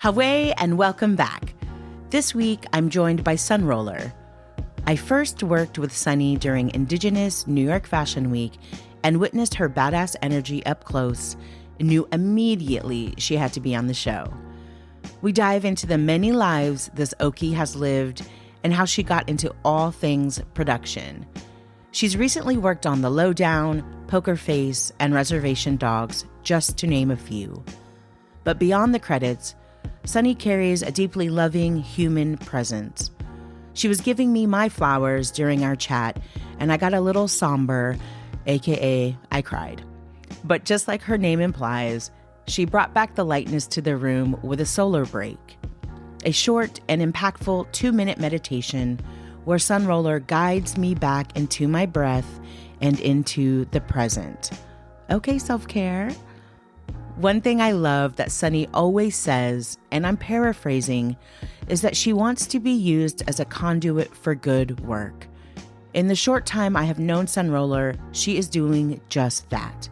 Haway and welcome back. This week, I'm joined by SunRoller. I first worked with Sunny during Indigenous New York Fashion Week and witnessed her badass energy up close and knew immediately she had to be on the show. We dive into the many lives this Okie has lived and how she got into all things production. She's recently worked on the Lowdown, Poker Face, and Reservation Dogs, just to name a few. But beyond the credits, Sunny carries a deeply loving human presence. She was giving me my flowers during our chat, and I got a little somber, aka I cried. But just like her name implies, she brought back the lightness to the room with a solar break. A short and impactful 2-minute meditation where SunRoller guides me back into my breath and into the present. Okay, self-care. One thing I love that Sunny always says, and I'm paraphrasing, is that she wants to be used as a conduit for good work. In the short time I have known SunRoller, she is doing just that.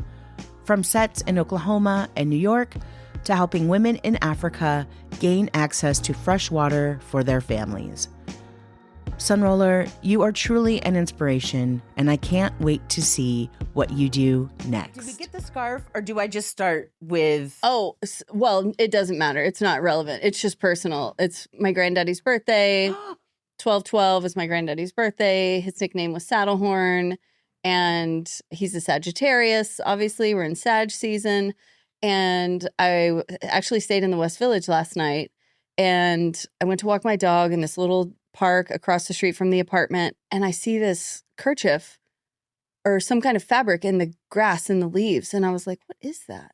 From sets in Oklahoma and New York to helping women in Africa gain access to fresh water for their families. SunRoller, you are truly an inspiration, and I can't wait to see what you do next. Did we get the scarf, or do I just start with... Oh, well, it doesn't matter. It's not relevant. It's just personal. It's my granddaddy's birthday. 12/12 is my granddaddy's birthday. His nickname was Saddlehorn, and he's a Sagittarius. Obviously, we're in Sag season, and I actually stayed in the West Village last night, and I went to walk my dog in this little park across the street from the apartment, and I see this kerchief or some kind of fabric in the grass and the leaves, and I was like, what is that?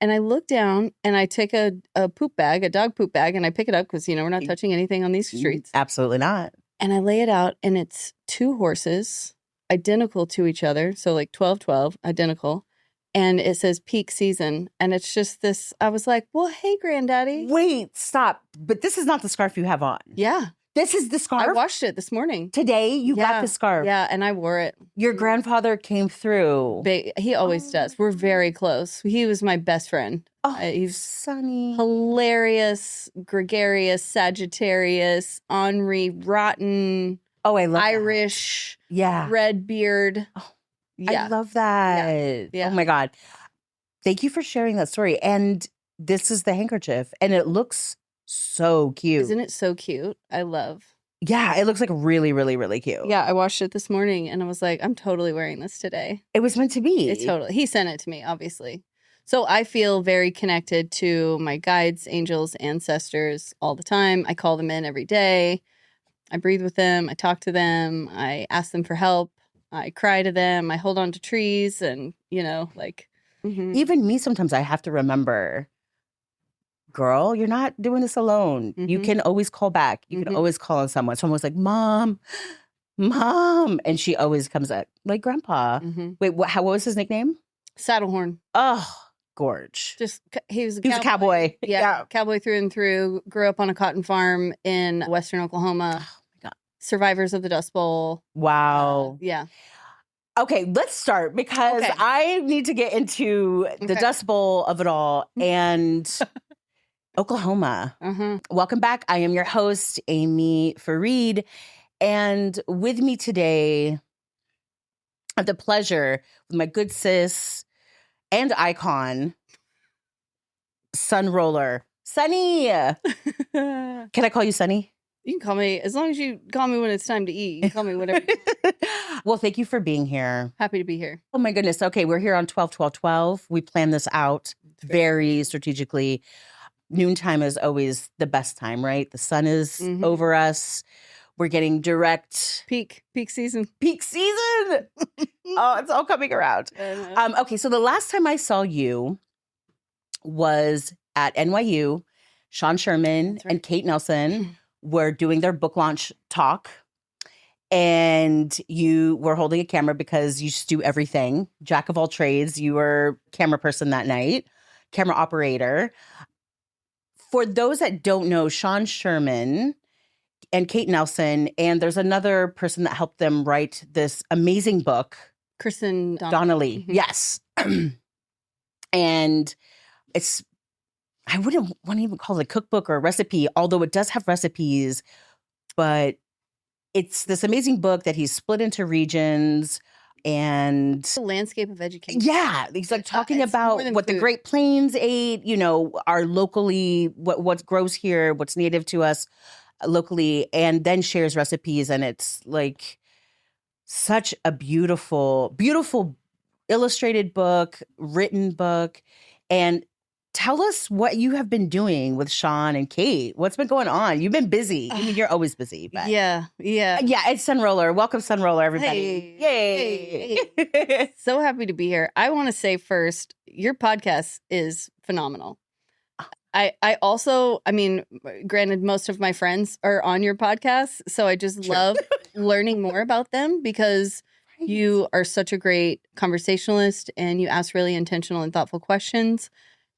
And I look down and I take a poop bag, a dog poop bag, and I pick it up because, we're not touching anything on these streets. Absolutely not. And I lay it out, and it's 2 horses identical to each other, so like 12/12, identical, and it says peak season, and it's just this, I was like, well, hey, granddaddy. Wait, stop. But this is not the scarf you have on. Yeah. This is the scarf? I washed it this morning. Today, you got the scarf. Yeah, and I wore it. Your grandfather came through. He always does. We're very close. He was my best friend. Oh, he's Sunny. Hilarious, gregarious, Sagittarius, ornery, rotten. Oh, I love Irish. That. Yeah. Red beard. Oh, yeah. I love that. Yeah. Oh, my God. Thank you for sharing that story. And this is the handkerchief. And it looks so cute. Isn't it so cute? I love. Yeah, it looks like really, really, really cute. Yeah, I washed it this morning and I was like, I'm totally wearing this today. It was meant to be. It's totally. He sent it to me, obviously. So I feel very connected to my guides, angels, ancestors all the time. I call them in every day. I breathe with them. I talk to them. I ask them for help. I cry to them. I hold on to trees and, Even me, sometimes I have to remember, girl, you're not doing this alone. Mm-hmm. You can always call back. You can always call on someone. Someone was like, Mom. And she always comes up like Grandpa. Mm-hmm. Wait, what was his nickname? Saddlehorn. Oh, gorge. He was a cowboy. Yeah, cowboy through and through. Grew up on a cotton farm in western Oklahoma. Oh, my God. Survivors of the Dust Bowl. Wow. Yeah. Okay, let's start because I need to get into the Dust Bowl of it all and Oklahoma. Welcome back. I am your host, Amy Fareed. And with me today, I have the pleasure with my good sis and icon, SunRoller. Sunny! Can I call you Sunny? You can call me, as long as you call me when it's time to eat. You can call me whatever. Well, thank you for being here. Happy to be here. Oh, my goodness. Okay, we're here on 12/12/12. We planned this out very strategically. Noontime is always the best time, right? The sun is over us. We're getting direct... Peak season. Peak season! Oh, it's all coming around. Okay, so the last time I saw you was at NYU. Sean Sherman and Kate Nelson were doing their book launch talk. And you were holding a camera because you just do everything. Jack of all trades. You were camera person that night. Camera operator. For those that don't know, Sean Sherman and Kate Nelson, and there's another person that helped them write this amazing book. Kristen Donnelly. Yes. And it's I wouldn't want to even call it a cookbook or a recipe, although it does have recipes, but it's this amazing book that he's split into regions. And The landscape of education. yeah, he's like talking It's more about than what the food. Great Plains ate, you know, our locally, what grows here, what's native to us locally, and then shares recipes. And it's like such a beautiful, beautiful illustrated book, written book. And tell us what you have been doing with Sean and Kate. What's been going on? You've been busy. I mean, you're always busy, but Yeah. it's SunRoller. Welcome, SunRoller, everybody. Hey, Yay. So happy to be here. I want to say first, your podcast is phenomenal. I also, I mean, granted, most of my friends are on your podcast, so I just love learning more about them because you are such a great conversationalist and you ask really intentional and thoughtful questions.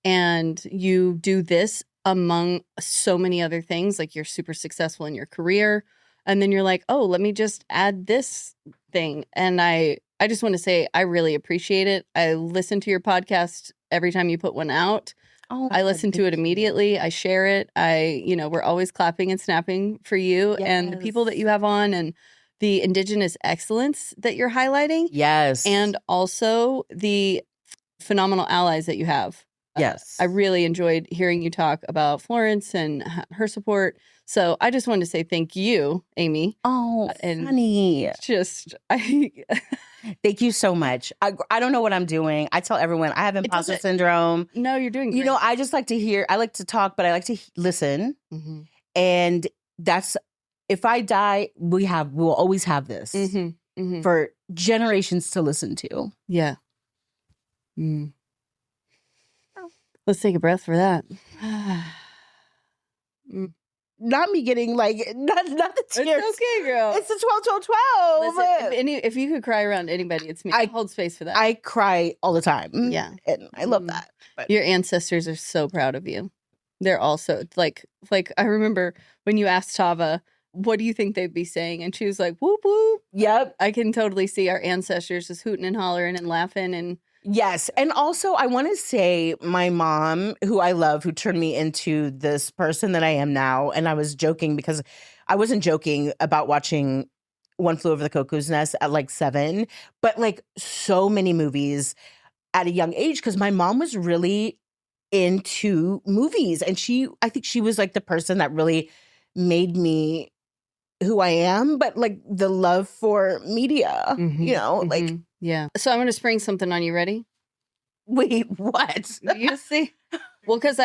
And you do this among so many other things, like you're super successful in your career. And then you're like, oh, let me just add this thing. And I just want to say, I really appreciate it. I listen to your podcast every time you put one out. Oh, I listen to it immediately. I share it. We're always clapping and snapping for you and the people that you have on and the Indigenous excellence that you're highlighting. Yes. And also the phenomenal allies that you have. Yes. I really enjoyed hearing you talk about Florence and her support. So I just wanted to say thank you, Amy. Oh, honey. Thank you so much. I don't know what I'm doing. I tell everyone I have imposter syndrome. No, you're doing great. You know, I just like to hear, I like to talk, but I like to listen. Mm-hmm. And that's, if I die, we'll always have this for generations to listen to. Yeah. Mm. Let's take a breath for that. Not me getting like, not the tears. It's okay, girl. It's the 12. Listen, if you could cry around anybody, it's me. I hold space for that. I cry all the time. Yeah. And I love that. But your ancestors are so proud of you. They're also like I remember when you asked Tava, what do you think they'd be saying? And she was like, whoop, whoop. Yep. I can totally see our ancestors just hooting and hollering and laughing and yes. And also, I want to say my mom, who I love, who turned me into this person that I am now. And I was joking because I wasn't joking about watching One Flew Over the Cuckoo's Nest at like 7, but like so many movies at a young age because my mom was really into movies. And I think she was like the person that really made me who I am, but like the love for media, you know, like. Yeah. So I'm going to spring something on you. Ready? Wait, what? You see? Well, because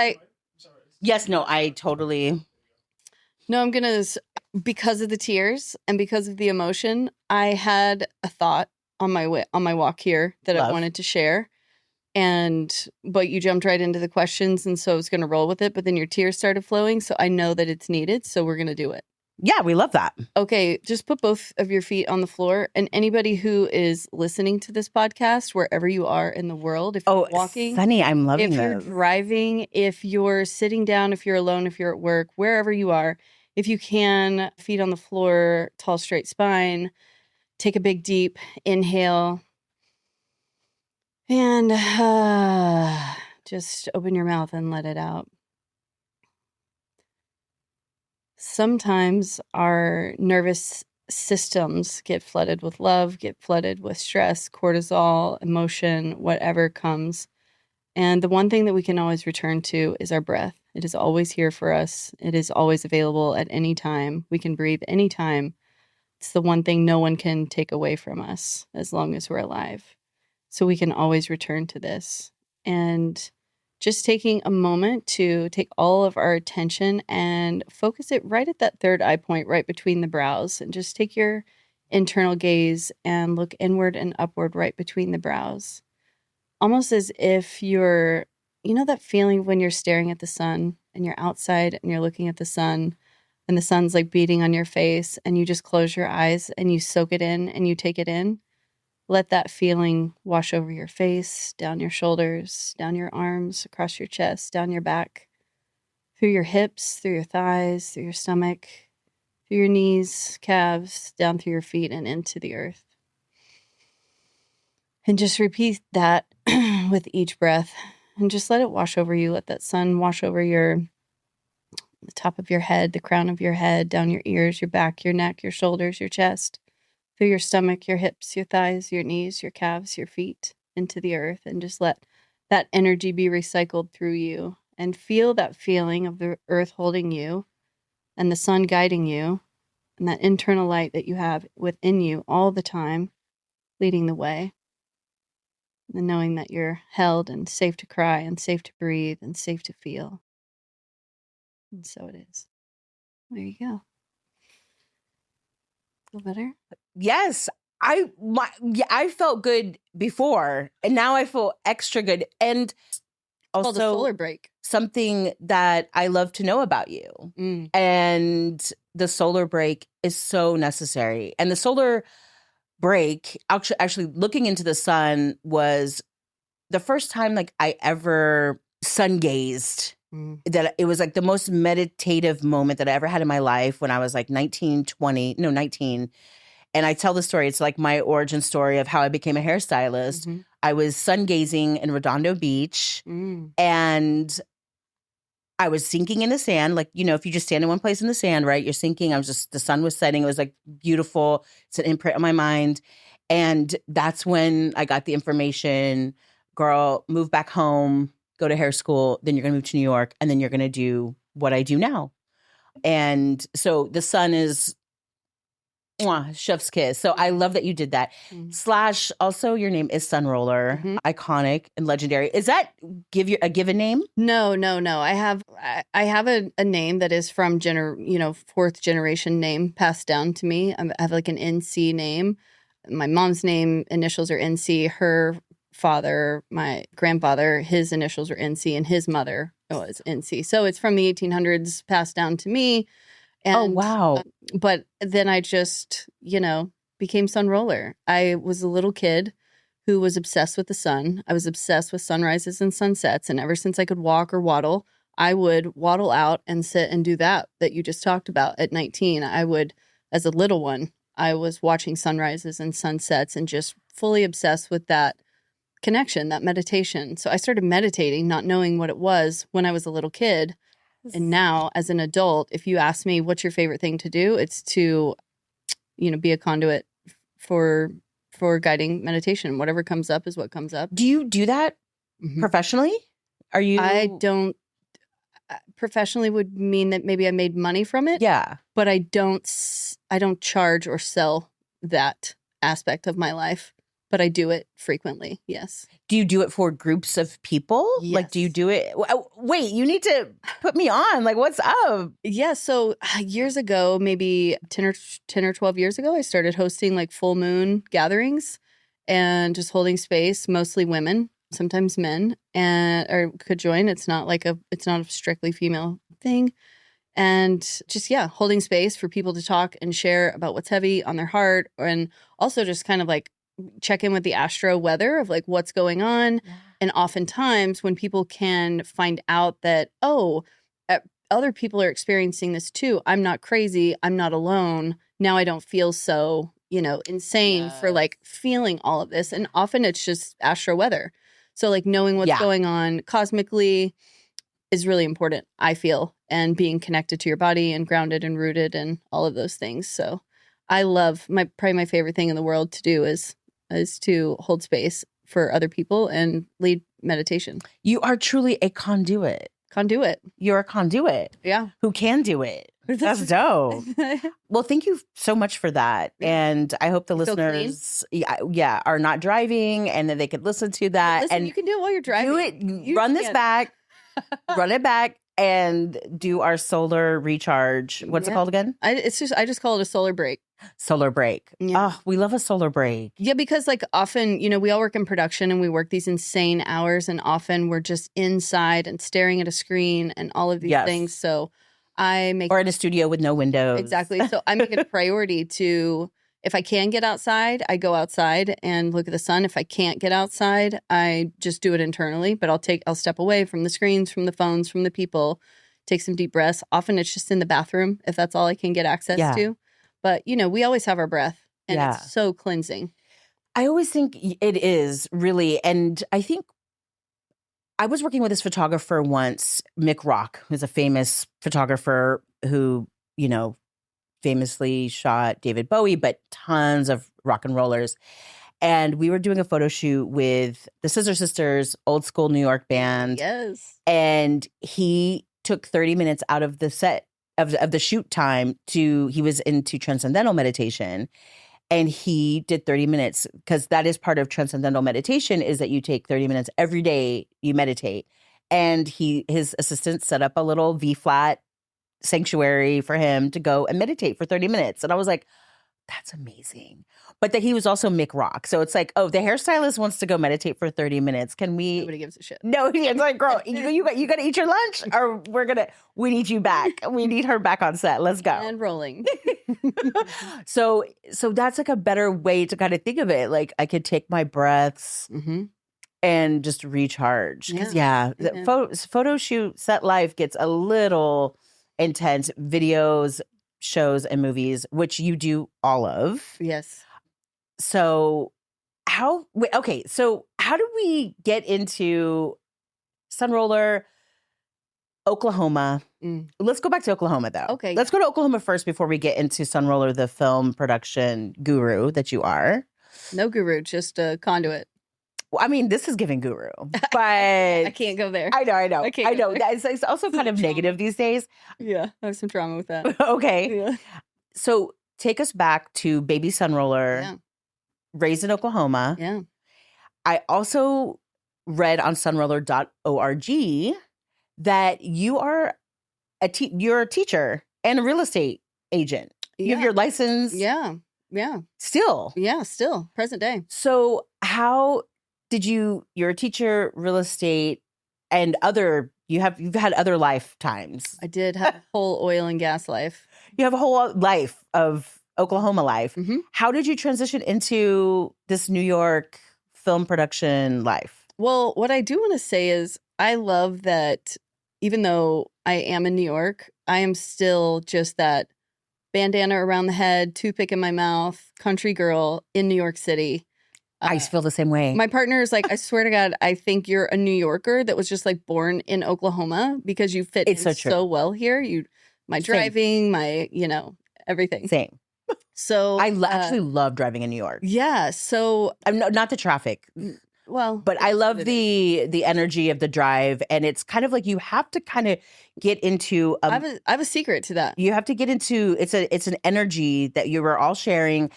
Yes, no, I totally. No, I'm going to, because of the tears and because of the emotion, I had a thought on my walk here that I wanted to share. But you jumped right into the questions. And so I was going to roll with it. But then your tears started flowing. So I know that it's needed. So we're going to do it. Yeah, we love that. Okay, just put both of your feet on the floor. And anybody who is listening to this podcast, wherever you are in the world, if you're walking, Sunny, I'm loving if you're driving, if you're sitting down, if you're alone, if you're at work, wherever you are, if you can, feet on the floor, tall, straight spine, take a big, deep inhale. And just open your mouth and let it out. Sometimes our nervous systems get flooded with love, get flooded with stress, cortisol, emotion, whatever comes. And the one thing that we can always return to is our breath. It is always here for us. It is always available at any time. We can breathe anytime. It's the one thing no one can take away from us as long as we're alive. So we can always return to this. And just taking a moment to take all of our attention and focus it right at that third eye point, right between the brows. And just take your internal gaze and look inward and upward right between the brows. Almost as if you're, you know, that feeling when you're staring at the sun and you're outside and you're looking at the sun and the sun's like beating on your face and you just close your eyes and you soak it in and you take it in. Let that feeling wash over your face, down your shoulders, down your arms, across your chest, down your back, through your hips, through your thighs, through your stomach, through your knees, calves, down through your feet and into the earth. And just repeat that with each breath and just let it wash over you. Let that sun wash over the top of your head, the crown of your head, down your ears, your back, your neck, your shoulders, your chest, through your stomach, your hips, your thighs, your knees, your calves, your feet into the earth, and just let that energy be recycled through you, and feel that feeling of the earth holding you and the sun guiding you, and that internal light that you have within you all the time, leading the way, and knowing that you're held and safe to cry and safe to breathe and safe to feel. And so it is. There you go. Feel better? Yes. I felt good before, and now I feel extra good. And Called a also solar break. something that I love to know about you. Mm. And the solar break is so necessary. And the solar break, actually looking into the sun, was the first time like I ever sun gazed. That it was like the most meditative moment that I ever had in my life when I was like 19. And I tell the story. It's like my origin story of how I became a hairstylist. Mm-hmm. I was sun gazing in Redondo Beach, and I was sinking in the sand. Like, you know, if you just stand in one place in the sand, right, you're sinking. The sun was setting. It was like beautiful. It's an imprint on my mind. And that's when I got the information, girl, move back home, go to hair school, then you're going to move to New York, and then you're going to do what I do now. And so the sun is chef's kiss. So I love that you did that. / also your name is SunRoller, iconic and legendary. Is that a given name? No. I have a name that is from fourth generation name passed down to me. I have like an NC name. My mom's name initials are NC. Her father, my grandfather, his initials were NC, and his mother was NC. So it's from the 1800s passed down to me. And, oh, wow. But then I just, became SunRoller. I was a little kid who was obsessed with the sun. I was obsessed with sunrises and sunsets. And ever since I could walk or waddle, I would waddle out and sit and do that you just talked about at 19. I would, as a little one, I was watching sunrises and sunsets and just fully obsessed with that connection, that meditation. So I started meditating, not knowing what it was when I was a little kid. And now, as an adult, if you ask me what's your favorite thing to do, it's to, be a conduit for guiding meditation. Whatever comes up is what comes up. Do you do that professionally? Are you? I don't. Professionally would mean that maybe I made money from it. Yeah, but I don't charge or sell that aspect of my life. But I do it frequently, yes. Do you do it for groups of people? Yes. Like, do you do it? Wait, you need to put me on. Like, what's up? Yeah, so years ago, maybe 10 or 12 years ago, I started hosting like full moon gatherings and just holding space, mostly women, sometimes men, or could join. It's not a strictly female thing. And just, holding space for people to talk and share about what's heavy on their heart, and also just kind of like check in with the astro weather of like what's going on. Yeah. And oftentimes when people can find out that, other people are experiencing this too. I'm not crazy. I'm not alone. Now I don't feel so, insane for like feeling all of this. And often it's just astro weather. So like knowing what's going on cosmically is really important, I feel, and being connected to your body and grounded and rooted and all of those things. So I love probably my favorite thing in the world to do is to hold space for other people and lead meditation. You are truly a conduit. You're a conduit. Yeah. Who can do it. That's dope. Well, thank you so much for that. And I hope the listeners are not driving and that they could listen to that. Listen, and you can do it while you're driving. Do it. Run it back and do our solar recharge. What's it called again? I just call it a solar break. Solar break. Yeah. Oh, we love a solar break. Yeah, because like often, we all work in production and we work these insane hours, and often we're just inside and staring at a screen and all of these things. So or in a studio with no windows. Exactly. So I make it a priority to, if I can get outside, I go outside and look at the sun. If I can't get outside, I just do it internally, but I'll step away from the screens, from the phones, from the people, take some deep breaths. Often it's just in the bathroom if that's all I can get access to. But, we always have our breath, and it's so cleansing. I always think it is, really. And I think I was working with this photographer once, Mick Rock, who's a famous photographer who, you know, famously shot David Bowie, but tons of rock and rollers. And we were doing a photo shoot with the Scissor Sisters, old school New York band. Yes. And he took 30 minutes out of the set of the shoot time he was into transcendental meditation. And he did 30 minutes because that is part of transcendental meditation is that you take 30 minutes every day, you meditate. And his assistant set up a little V-flat sanctuary for him to go and meditate for 30 minutes. And I was like, that's amazing. But that he was also Mick Rock. So it's like, oh, the hairstylist wants to go meditate for 30 minutes. Can we? Nobody gives a shit. No, it's like, girl, you got to eat your lunch or we need you back. We need her back on set. Let's go. And rolling. So that's like a better way to kind of think of it. Like I could take my breaths and just recharge. Because the photo shoot set life gets a little intense. Videos, shows, and movies, which you do all of. Yes. So how do we get into SunRoller, Oklahoma? Let's go back to Oklahoma, though. Okay. Let's go to Oklahoma first before we get into SunRoller, the film production guru that you are. No guru, just a conduit. Well, I mean, this is giving guru, but I can't go there. I know. I know. There. It's also kind of negative these days. Yeah, I have some trauma with that. Okay. Yeah. So take us back to baby SunRoller, raised in Oklahoma. Yeah. I also read on sunroller.org that you are you're a teacher and a real estate agent. You have your license. Yeah. Still. Yeah, still. Present day. So how did you're a teacher, real estate, and you've had other lifetimes. I did have a whole oil and gas life. You have a whole life of Oklahoma life. Mm-hmm. How did you transition into this New York film production life? Well, what I do want to say is I love that even though I am in New York, I am still just that bandana around the head, toothpick in my mouth, country girl in New York City. I feel the same way. My partner is like, I swear to God, I think you're a New Yorker that was just like born in Oklahoma because you fit in so well here. My driving, my, everything. Same. So I actually love driving in New York. Yeah. So I'm not the traffic. Well, but I love the energy of the drive, and it's kind of like you have to kind of get into. I have a secret to that. You have to get into. It's an energy that you are all sharing.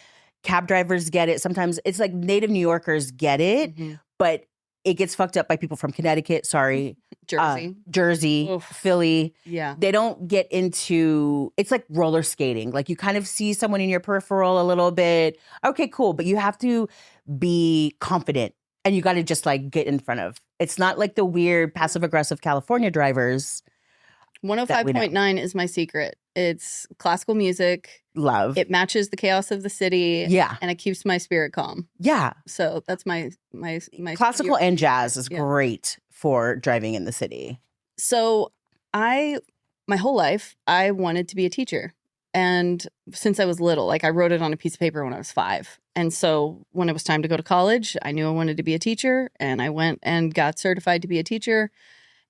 Cab drivers get it. Sometimes it's like native New Yorkers get it, but it gets fucked up by people from Connecticut. Sorry, Jersey, Oof. Philly. Yeah, they don't get into. It's like roller skating. Like you kind of see someone in your peripheral a little bit. Okay, cool, but you have to be confident. And you got to just like get in front of. It's not like the weird passive aggressive California drivers. 105.9 is my secret. It's classical music. Love. It matches the chaos of the city. Yeah. And it keeps my spirit calm. Yeah. So that's my classical and jazz is great for driving in the city. So my whole life, I wanted to be a teacher. And since I was little, like I wrote it on a piece of paper when I was 5. And so when it was time to go to college, I knew I wanted to be a teacher. And I went and got certified to be a teacher.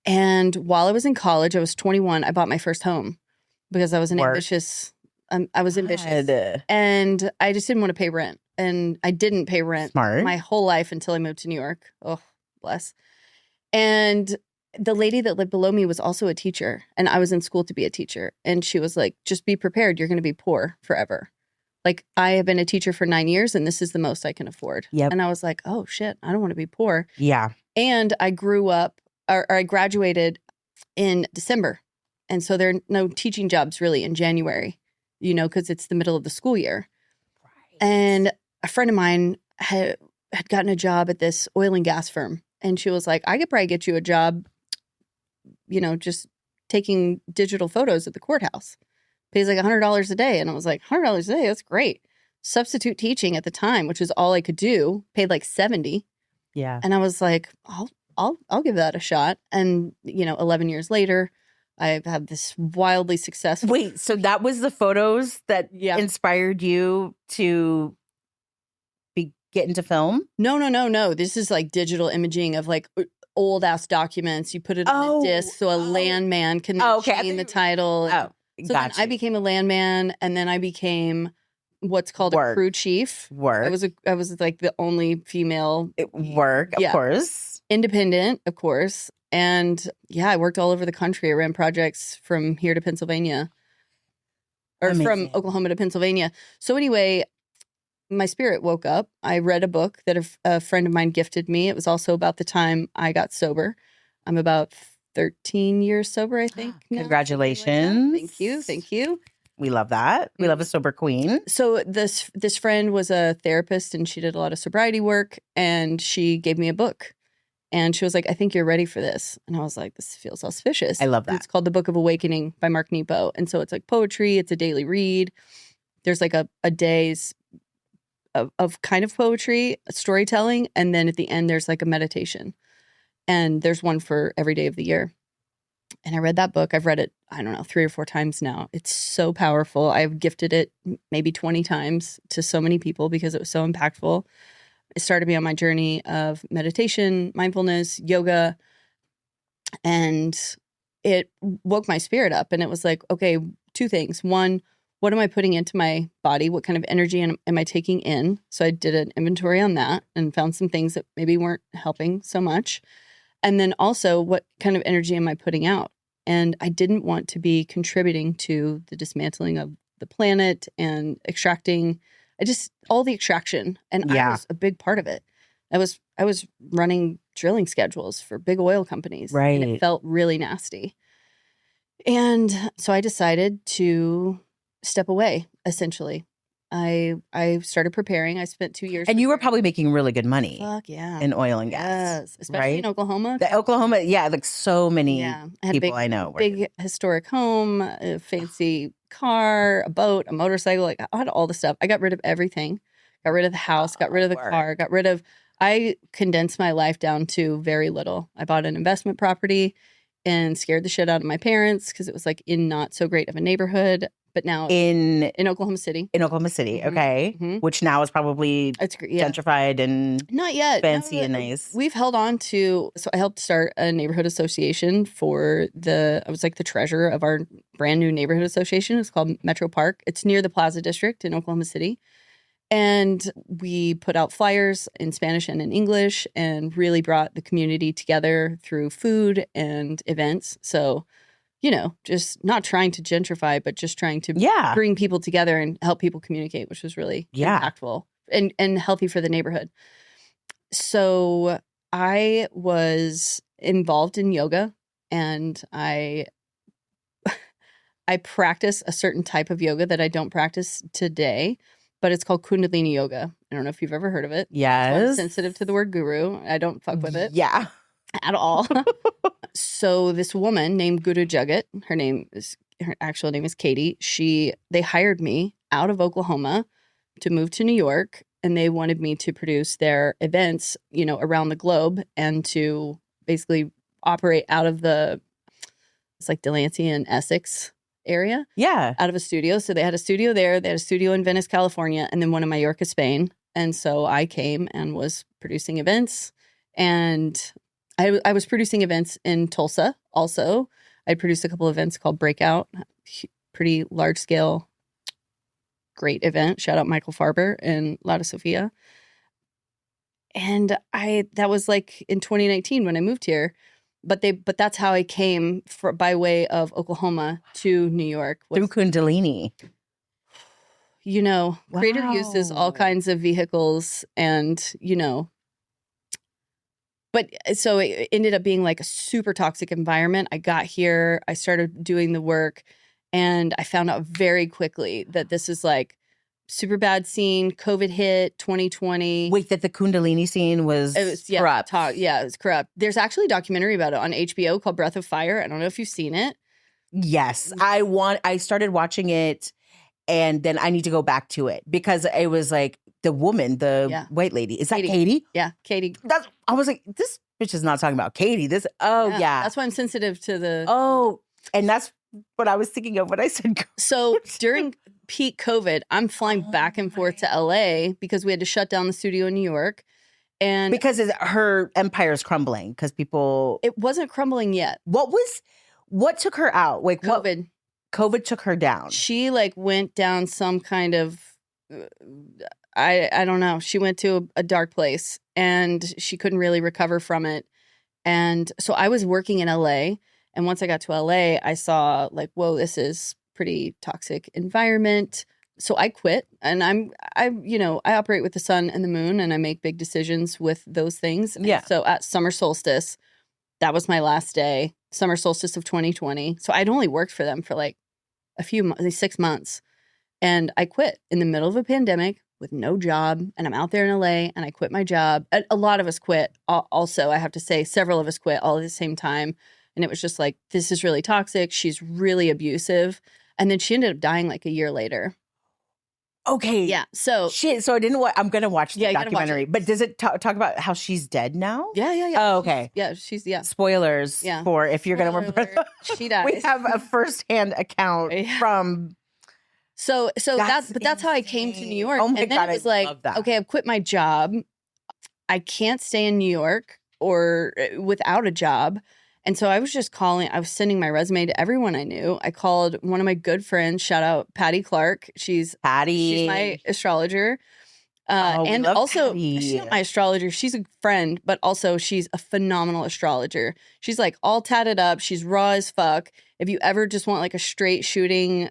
And while I was in college, I was 21, I bought my first home because I was ambitious. I was ambitious. And I just didn't want to pay rent. And I didn't pay rent my whole life until I moved to New York. Oh, bless. And the lady that lived below me was also a teacher, and I was in school to be a teacher. And she was like, just be prepared. You're going to be poor forever. Like, I have been a teacher for 9 years, and this is the most I can afford. Yep. And I was like, oh, shit, I don't want to be poor. Yeah. And I grew up, or I graduated in December. And so there are no teaching jobs really in January, because it's the middle of the school year. Right. And a friend of mine had gotten a job at this oil and gas firm. And she was like, I could probably get you a job, just taking digital photos at the courthouse. Pays like $100 a day. And I was like, $100 a day? That's great. Substitute teaching at the time, which is all I could do, paid like $70. Yeah. And I was like, I'll give that a shot. And, 11 years later, I've had this wildly successful. Wait, so that was the photos that inspired you to get into film? No. This is like digital imaging of like old ass documents. You put it on a disc so a landman can chain the title. So then I became a landman, and then I became what's called a crew chief. I was like the only female of course. Independent, of course. And yeah, I worked all over the country. I ran projects from here to Pennsylvania. Or from Oklahoma to Pennsylvania. So anyway, my spirit woke up. I read a book that a friend of mine gifted me. It was also about the time I got sober. I'm about 13 years sober, I think. Congratulations. Like Thank you. We love that. We love a sober queen. So this friend was a therapist, and she did a lot of sobriety work, and she gave me a book. And she was like, I think you're ready for this. And I was like, this feels auspicious. I love that. And it's called The Book of Awakening by Mark Nepo. And so it's like poetry. It's a daily read. There's like a day's of kind of poetry, storytelling. And then at the end, there's like a meditation. And there's one for every day of the year. And I read that book. I've read it, I don't know, 3 or 4 times now. It's so powerful. I've gifted it maybe 20 times to so many people because it was so impactful. It started me on my journey of meditation, mindfulness, yoga, and it woke my spirit up. And it was like, okay, 2 things. One, what am I putting into my body? What kind of energy am I taking in? So I did an inventory on that and found some things that maybe weren't helping so much. And then also, what kind of energy am I putting out? And I didn't want to be contributing to the dismantling of the planet and extracting all the extraction. And I was a big part of it. I was running drilling schedules for big oil companies. Right. And it felt really nasty. And so I decided to step away, essentially. I started preparing. I spent 2 years. And you were probably making really good money. Fuck yeah. In oil and gas. Yes. Especially in Oklahoma. Oklahoma, like so many people I know. Big historic home, a fancy car, a boat, a motorcycle. Like I had all the stuff. I got rid of everything. Got rid of the house, got rid of the car, I condensed my life down to very little. I bought an investment property and scared the shit out of my parents because it was like in not so great of a neighborhood. But now in Oklahoma City. In Oklahoma City, okay. Mm-hmm. Which now is probably gentrified and not yet fancy and nice. We've held on to, so I helped start a neighborhood association I was like the treasurer of our brand new neighborhood association. It's called Metro Park. It's near the Plaza District in Oklahoma City. And we put out flyers in Spanish and in English and really brought the community together through food and events. So, just not trying to gentrify, but just trying to bring people together and help people communicate, which was really impactful and healthy for the neighborhood. So I was involved in yoga, and I practice a certain type of yoga that I don't practice today, but it's called Kundalini yoga. I don't know if you've ever heard of it. Yes. I'm sensitive to the word guru. I don't fuck with it. Yeah. At all. So this woman named Guru Jagat, her actual name is Katie. They hired me out of Oklahoma to move to New York, and they wanted me to produce their events, around the globe, and to basically operate out of it's like Delancey and Essex area. Yeah. Out of a studio. So they had a studio there. They had a studio in Venice, California, and then one in Mallorca, Spain. And so I came and was producing events, and I was producing events in Tulsa also. I produced a couple events called Breakout, pretty large scale, great event. Shout out Michael Farber and Lada Sofia. And that was like in 2019 when I moved here. But that's how I came by way of Oklahoma to New York. Through Kundalini. Creator uses all kinds of vehicles and, But so it ended up being like a super toxic environment. I got here, I started doing the work, and I found out very quickly that this is like super bad scene. COVID hit 2020. Wait, that the Kundalini scene was corrupt. It was corrupt. There's actually a documentary about it on HBO called Breath of Fire. I don't know if you've seen it. Yes. I started watching it, and then I need to go back to it because it was like the woman, the white lady. Is that Katie? Yeah, Katie. I was like, this bitch is not talking about Katie. Yeah. That's why I'm sensitive to the... Oh, and that's what I was thinking of when I said... So during peak COVID, I'm flying back and forth to LA because we had to shut down the studio in New York. And Because her empire is crumbling because people. it wasn't crumbling yet. What took her out? Like COVID. COVID took her down. She like went down some kind of, I don't know. She went to a dark place and she couldn't really recover from it. And so I was working in LA. And once I got to LA, I saw like, whoa, this is pretty toxic environment. So I quit, and I operate with the sun and the moon, and I make big decisions with those things. Yeah. And so at summer solstice, that was my last day, summer solstice of 2020. So I'd only worked for them for like 6 months, and I quit in the middle of a pandemic with no job, and I'm out there in LA, and I quit my job. A lot of us quit. Also, I have to say, several of us quit all at the same time, and it was just like, this is really toxic. She's really abusive, and then she ended up dying like a year later. Okay. Yeah. So shit. So I didn't. I'm gonna watch the documentary. Watch it. But does it talk about how she's dead now? Yeah. Oh, okay. She's Spoilers. Yeah. For if you're gonna. She dies. We have a firsthand account from. So that's how I came to New York. Oh my and then God, it was I like, love that. okay, I've quit my job. I can't stay in New York or without a job. And so I was just I was sending my resume to everyone I knew. I called one of my good friends, shout out Patty Clark. She's my astrologer. And also, Patty. she's not my astrologer. She's a friend, but also she's a phenomenal astrologer. She's like all tatted up. She's raw as fuck. If you ever just want like a straight shooting,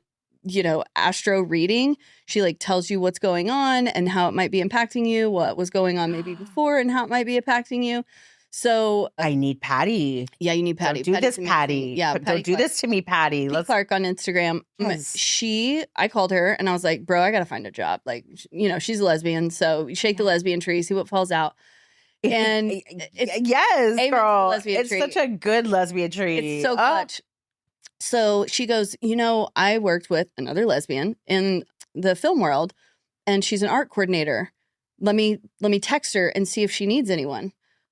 astro reading, she like tells you what's going on and how it might be impacting you, what was going on maybe before and how it might be impacting you. So I need Patty. Yeah, you need Patty. Don't do this, Patty. Yeah, Patty Patty do this to me, Patty. Let's Clark on Instagram. Yes. I called her and I was like, bro, I got to find a job. Like, she's a lesbian. So you shake the lesbian tree, see what falls out. And yes, girl. It's tree. such a good lesbian tree. It's so clutch. So she goes, I worked with another lesbian in the film world and she's an art coordinator. Let me text her and see if she needs anyone.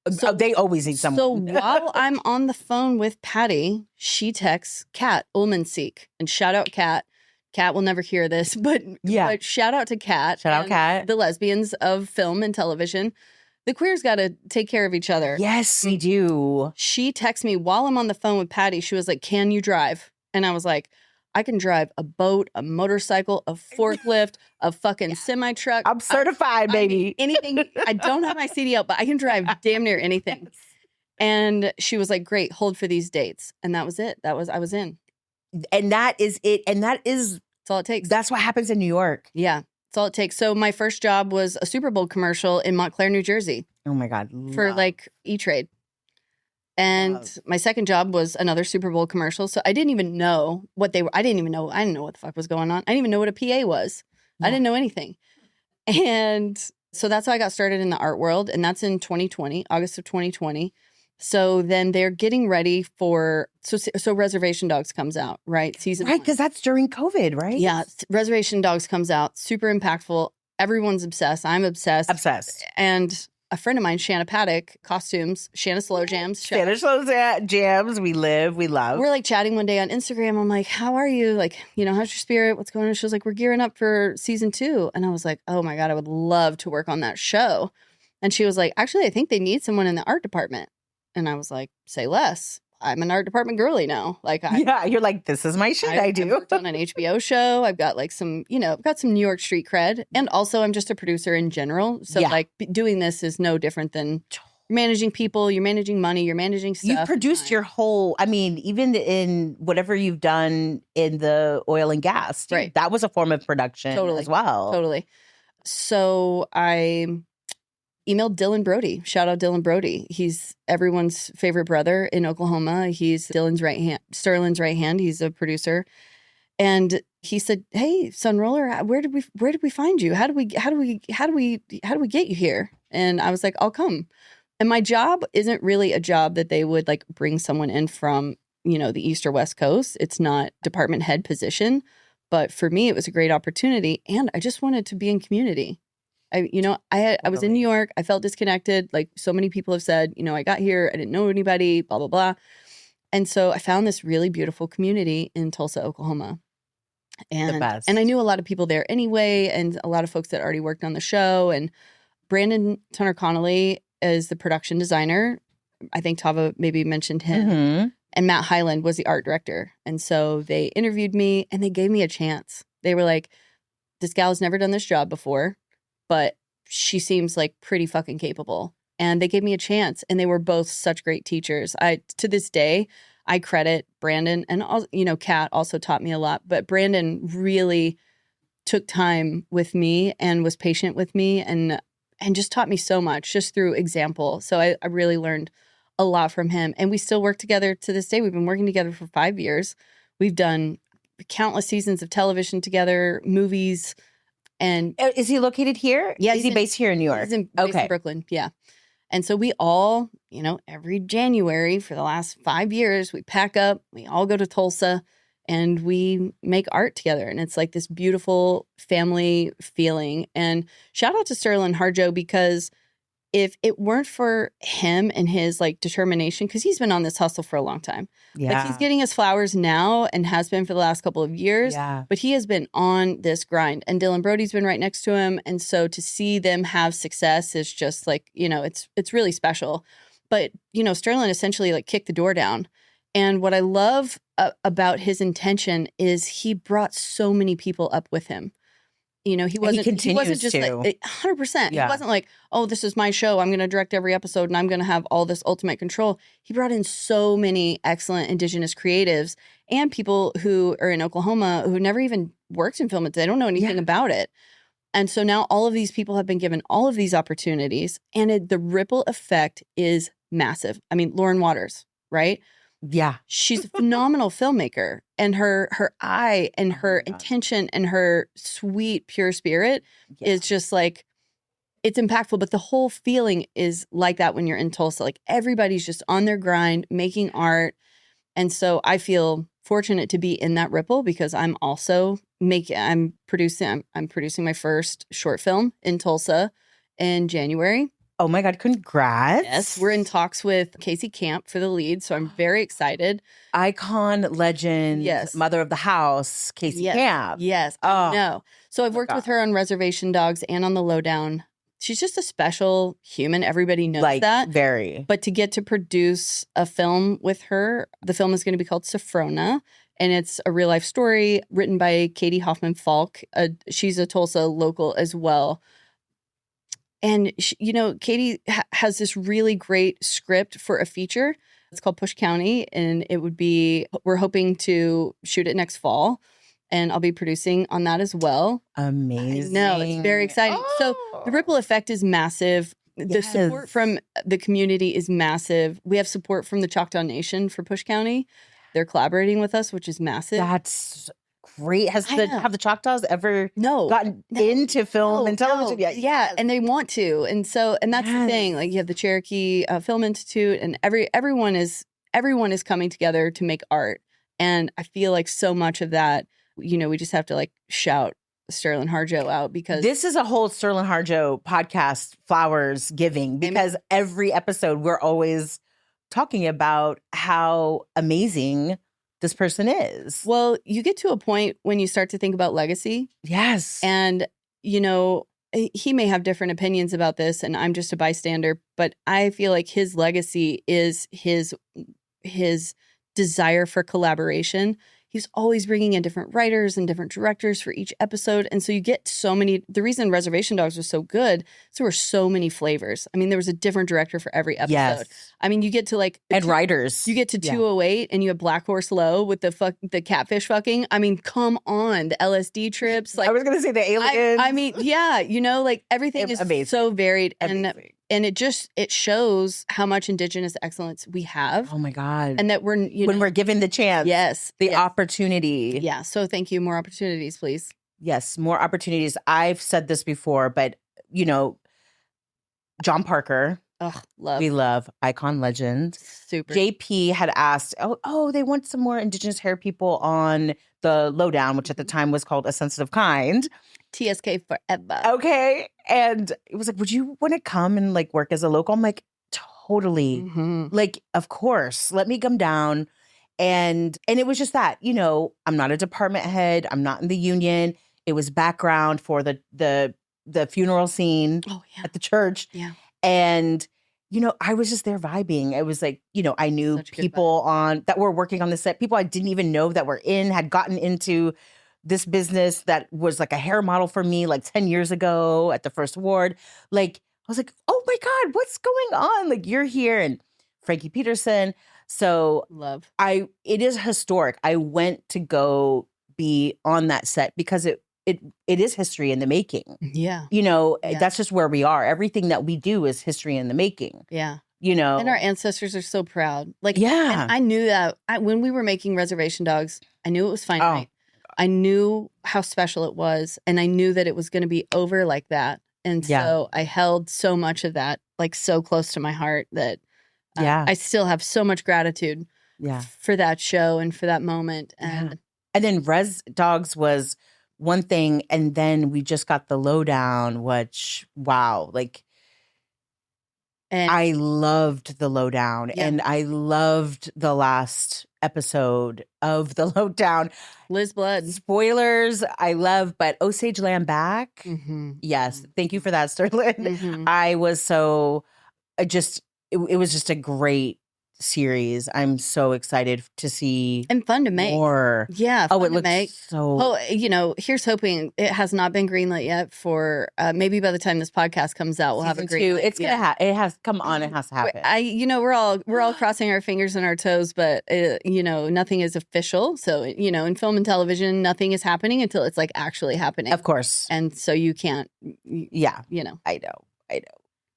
So they always need someone. So while I'm on the phone with Patty, she texts Kat Ullman-Seek. And shout out Kat. Kat will never hear this, but shout out to Kat. Shout out Kat. The lesbians of film and television. The queers got to take care of each other. Yes, we do. She texts me while I'm on the phone with Patty. She was like, can you drive? And I was like, I can drive a boat, a motorcycle, a forklift, a fucking semi-truck. I'm certified, baby. Anything. I don't have my CDL, but I can drive damn near anything. Yes. And she was like, great, hold for these dates. And that was it. I was in. And that is it. And that's all it takes. That's what happens in New York. Yeah. That's all it takes. So my first job was a Super Bowl commercial in Montclair, New Jersey. Oh my God. For like E-Trade. And my second job was another Super Bowl commercial. So I didn't even know what they were. I didn't know what the fuck was going on. I didn't even know what a PA was. Yeah. I didn't know anything. And so that's how I got started in the art world. And that's in 2020, August of 2020. So then they're getting ready for, so Reservation Dogs comes out, right? Season 1. Right, because that's during COVID, right? Yeah. Reservation Dogs comes out, super impactful. Everyone's obsessed. I'm obsessed. Obsessed. And a friend of mine, Shanna Paddock, costumes, Shanna Slow Jams. Shanna Slow Jams, we love. We're like chatting one day on Instagram. I'm like, how are you? Like, how's your spirit? What's going on? She was like, we're gearing up for season 2. And I was like, oh my God, I would love to work on that show. And she was like, actually, I think they need someone in the art department. And I was like, say less. I'm an art department girly now. Like, you're like, this is my shit. I do. I've worked on an HBO show. I've got like some, I've got some New York street cred. And also I'm just a producer in general. So like doing this is no different than managing people. You're managing money. You're managing stuff. You've produced your whole, even in whatever you've done in the oil and gas. Right. That was a form of production as well. Totally. So I emailed Dylan Brody. Shout out Dylan Brody. He's everyone's favorite brother in Oklahoma. He's Sterling's right hand. He's a producer. And he said, "Hey, SunRoller, where did we find you? How do we get you here?" And I was like, "I'll come." And my job isn't really a job that they would like bring someone in from, the East or West Coast. It's not department head position, but for me it was a great opportunity and I just wanted to be in community. I was in New York. I felt disconnected. Like so many people have said, I got here. I didn't know anybody, blah, blah, blah. And so I found this really beautiful community in Tulsa, Oklahoma. And I knew a lot of people there anyway. And a lot of folks that already worked on the show. Brandon Tunner Connolly is the production designer. I think Tava maybe mentioned him. Mm-hmm. And Matt Hyland was the art director. And so they interviewed me and they gave me a chance. They were like, this gal's never done this job before, but she seems like pretty fucking capable. And they gave me a chance. And they were both such great teachers. To this day, I credit Brandon, and Kat also taught me a lot. But Brandon really took time with me and was patient with me and just taught me so much just through example. So I really learned a lot from him. And we still work together to this day. We've been working together for 5 years. We've done countless seasons of television together, movies. And is he located here? Yeah. Is he based here in New York? He's based in Brooklyn. Yeah. And so we all, every January for the last 5 years, we pack up, we all go to Tulsa and we make art together. And it's like this beautiful family feeling. And shout out to Sterling Harjo, because if it weren't for him and his like determination, because he's been on this hustle for a long time. Yeah. Like he's getting his flowers now and has been for the last couple of years. Yeah. But he has been on this grind. And Dylan Brody's been right next to him. And so to see them have success is just like, it's really special. But, Sterling essentially like kicked the door down. And what I love about his intention is he brought so many people up with him. He wasn't just like 100%. Yeah. He wasn't like, oh, this is my show. I'm going to direct every episode and I'm going to have all this ultimate control. He brought in so many excellent Indigenous creatives and people who are in Oklahoma who never even worked in film. They don't know anything about it. And so now all of these people have been given all of these opportunities, and the ripple effect is massive. I mean, Lauren Waters, right? Yeah. She's a phenomenal filmmaker, and her eye and her intention and her sweet, pure spirit is just like, it's impactful. But the whole feeling is like that when you're in Tulsa. Like everybody's just on their grind, making art. And so I feel fortunate to be in that ripple, because I'm also I'm producing my first short film in Tulsa in January. Oh my God, congrats. Yes, we're in talks with Casey Camp for the lead, so I'm very excited. Icon, legend, yes. Mother of the house, Casey Camp. Yes, I know. So I've worked with her on Reservation Dogs and on the Lowdown. She's just a special human. Everybody knows that. Very. But to get to produce a film with her, the film is going to be called Safrona, and it's a real life story written by Katie Hoffman Falk. She's a Tulsa local as well. And, Katie has this really great script for a feature. It's called Push County, and we're hoping to shoot it next fall, and I'll be producing on that as well. Amazing. No, it's very exciting. Oh. So the ripple effect is massive. The support from the community is massive. We have support from the Choctaw Nation for Push County. They're collaborating with us, which is massive. That's great. Have the Choctaws ever gotten into film and television? No. Yeah, and they want to. And that's the thing. Like you have the Cherokee Film Institute, and everyone is coming together to make art. And I feel like so much of that, we just have to like shout Sterling Harjo out, because this is a whole Sterling Harjo podcast, flowers giving, because every episode we're always talking about how amazing this person is. Well, you get to a point when you start to think about legacy. Yes. And, he may have different opinions about this, and I'm just a bystander, but I feel like his legacy is his desire for collaboration. He's always bringing in different writers and different directors for each episode. And so you get so many. The reason Reservation Dogs was so good is there were so many flavors. I mean, there was a different director for every episode. Yes. I mean, you get to and writers. You get to 208 and you have Black Horse Low with the catfish fucking. I mean, come on. The LSD trips. Like, I was going to say the aliens. I mean, yeah, everything is amazing. So varied. Amazing. And it shows how much Indigenous excellence we have. Oh my God. And that when we're given the chance. Yes. The opportunity. Yeah. So thank you. More opportunities, please. Yes. More opportunities. I've said this before, but John Parker. Love. We love icon legend. Super. JP had asked, they want some more Indigenous hair people on the Lowdown, which at the time was called A Sensitive Kind. TSK forever. Okay. And it was like, would you want to come and like work as a local? I'm like, totally. Mm-hmm. Like, of course, let me come down. And it was just that, I'm not a department head. I'm not in the union. It was background for the the funeral scene Oh, yeah. at the church. Yeah. And, I was just there vibing. It was like, I knew Such a good people that were working on the set, people I didn't even know that were had gotten into this business that was like a hair model for me like 10 years ago at the First Ward. Like, I was like, oh my God, what's going on? Like, you're here. And Frankie Peterson. So Love. it is historic. I went to go be on that set because it is history in the making. Yeah. That's just where we are. Everything that we do is history in the making. Yeah. And our ancestors are so proud. Like, yeah. And I knew that when we were making Reservation Dogs, I knew it was finite. I knew how special it was, and I knew that it was going to be over like that. And so I held so much of that, like, so close to my heart that I still have so much gratitude for that show and for that moment. And then Res Dogs was one thing, and then we just got the Lowdown, which, wow, like, I loved the Lowdown, and I loved the last episode of the Lowdown. Liz Blood. Spoilers, I love, but Osage Land Back. Mm-hmm. Yes, thank you for that, Sterling. Mm-hmm. I was so, it was just a great series. I'm so excited to see and fun to make more. Yeah. Oh, it looks so. Oh, here's hoping. It has not been greenlit yet for maybe by the time this podcast comes out, we'll have a green light. It's gonna happen. It has come on. It has to happen. We're all crossing our fingers and our toes, but nothing is official. So in film and television, nothing is happening until it's like actually happening. Of course. And so you can't. I know.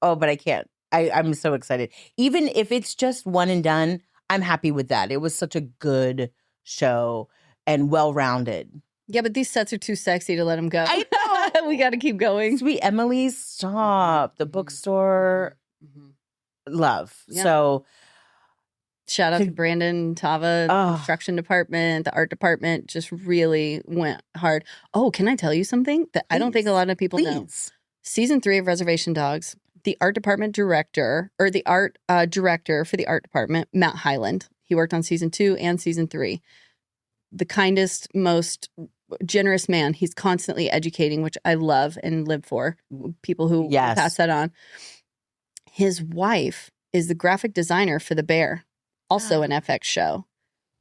Oh, but I can't. I'm so excited. Even if it's just one and done, I'm happy with that. It was such a good show and well-rounded. Yeah, but these sets are too sexy to let them go. I know. We got to keep going. Sweet Emily, stop. The bookstore, love. Yeah. So shout out to Brandon Tava, the construction department, the art department just really went hard. Oh, can I tell you something that I don't think a lot of people know? Season 3 of Reservation Dogs, the art department director, or the art director for the art department, Matt Hyland. He worked on season 2 and season 3. The kindest, most generous man. He's constantly educating, which I love and live for. People who pass that on. His wife is the graphic designer for The Bear, also an FX show.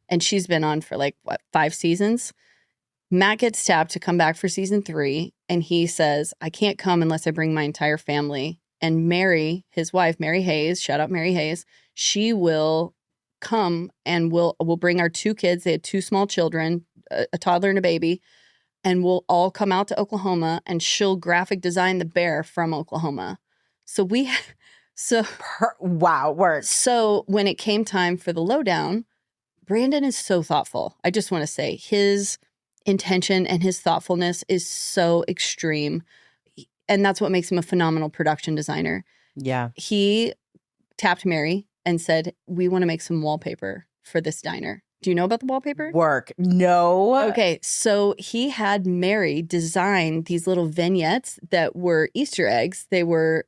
And she's been on for 5 seasons. Matt gets tapped to come back for season 3. And he says, I can't come unless I bring my entire family. And Mary, his wife, Mary Hayes, shout out Mary Hayes, she will come and we'll bring our 2 kids. They had 2 small children, a toddler and a baby, and we'll all come out to Oklahoma and she'll graphic design the bear from Oklahoma. wow, work. So when it came time for the Lowdown, Brandon is so thoughtful. I just want to say his intention and his thoughtfulness is so extreme. And that's what makes him a phenomenal production designer. Yeah. He tapped Mary and said, we want to make some wallpaper for this diner. Do you know about the wallpaper? Work. No. Okay. So he had Mary design these little vignettes that were Easter eggs. They were,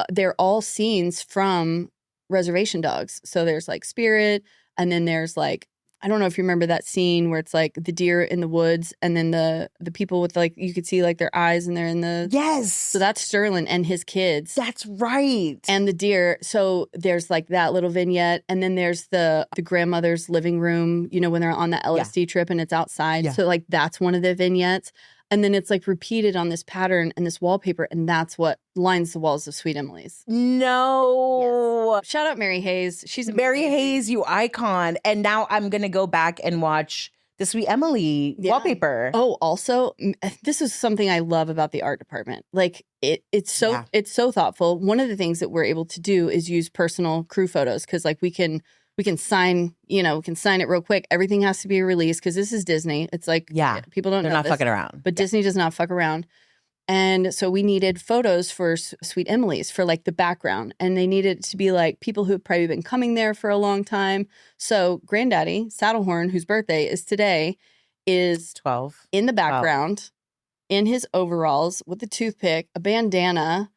they're all scenes from Reservation Dogs. So there's Spirit, and then there's I don't know if you remember that scene where it's the deer in the woods, and then the people with you could see their eyes and they're in the... Yes. So that's Sterling and his kids. That's right. And the deer. So there's that little vignette, and then there's the grandmother's living room, when they're on the LSD trip and it's outside. Yeah. So that's one of the vignettes. And then it's repeated on this pattern and this wallpaper, and that's what lines the walls of Sweet Emily's. No. Yes. Shout out Mary Hayes. She's amazing. Mary Hayes, you icon. And now I'm going to go back and watch the Sweet Emily wallpaper. Oh, also, this is something I love about the art department. It's so thoughtful. One of the things that we're able to do is use personal crew photos because we can sign, we can sign it real quick. Everything has to be released because this is Disney. It's people don't know. They're not fucking around. But Disney does not fuck around. And so we needed photos for Sweet Emily's for the background. And they needed to be people who have probably been coming there for a long time. So Granddaddy, Saddlehorn, whose birthday is today, is 12 in the background in his overalls with a toothpick, a bandana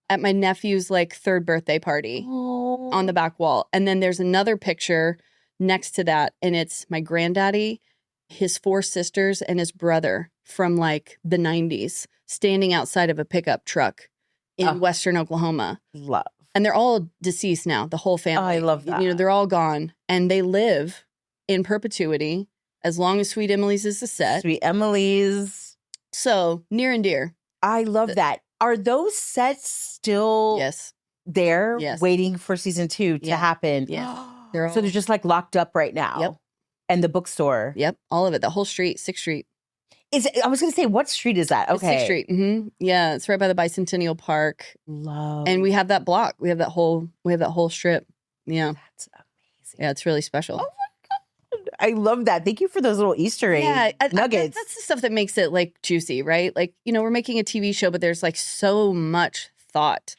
at my nephew's 3rd birthday party on the back wall. And then there's another picture next to that, and it's my granddaddy his 4 sisters and his brother from like the 90s standing outside of a pickup truck in Western Oklahoma. Love. And they're all deceased now, the whole family. I love that. You know, they're all gone. And they live in perpetuity as long as Sweet Emily's is the set. Sweet Emily's. So near and dear. I love that. Are those sets still there waiting for season 2 to happen? Yeah. They're just like locked up right now. Yep. And the bookstore. Yep. All of it. The whole street, 6th Street. I was going to say, what street is that? Okay. 6th Street. Mm-hmm. Yeah. It's right by the Bicentennial Park. Love. And we have that block. We have that whole strip. Yeah. That's amazing. Yeah. It's really special. Oh my God. I love that. Thank you for those little Easter egg nuggets. That's the stuff that makes it like juicy, right? Like, you know, we're making a TV show, but there's like so much thought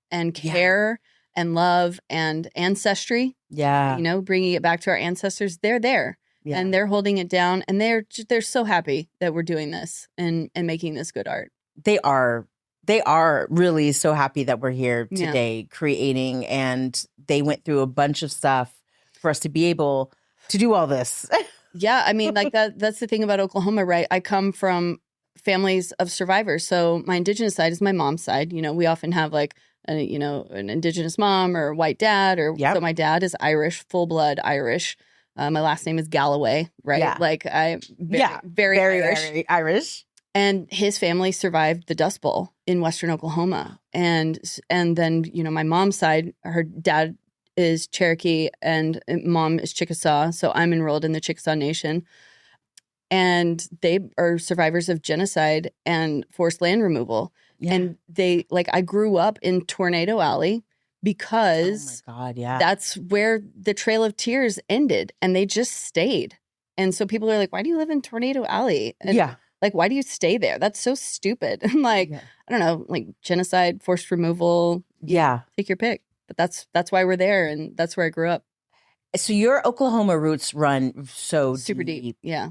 and care and love and ancestry. Yeah. You know, bringing it back to our ancestors. They're there. Yeah. And they're holding it down, and they're so happy that we're doing this and making this good art. They are really so happy that we're here today creating, and they went through a bunch of stuff for us to be able to do all this. Yeah, I mean, like that's the thing about Oklahoma, right? I come from families of survivors. So my Indigenous side is my mom's side. You know, we often have like an Indigenous mom or a white dad, or so my dad is Irish, full blood Irish. My last name is Galloway, right? Yeah. Like I'm very Irish. Very Irish. And his family survived the Dust Bowl in Western Oklahoma. And then, you know, my mom's side, her dad is Cherokee and mom is Chickasaw. So I'm enrolled in the Chickasaw Nation. And they are survivors of genocide and forced land removal. Yeah. And I grew up in Tornado Alley, because that's where the Trail of Tears ended, and they just stayed. And so people are like, why do you live in Tornado Alley? And like, why do you stay there? That's so stupid. And like, I don't know, like genocide, forced removal. Yeah. Take your pick. But that's why we're there, and that's where I grew up. So your Oklahoma roots run so super deep. Yeah.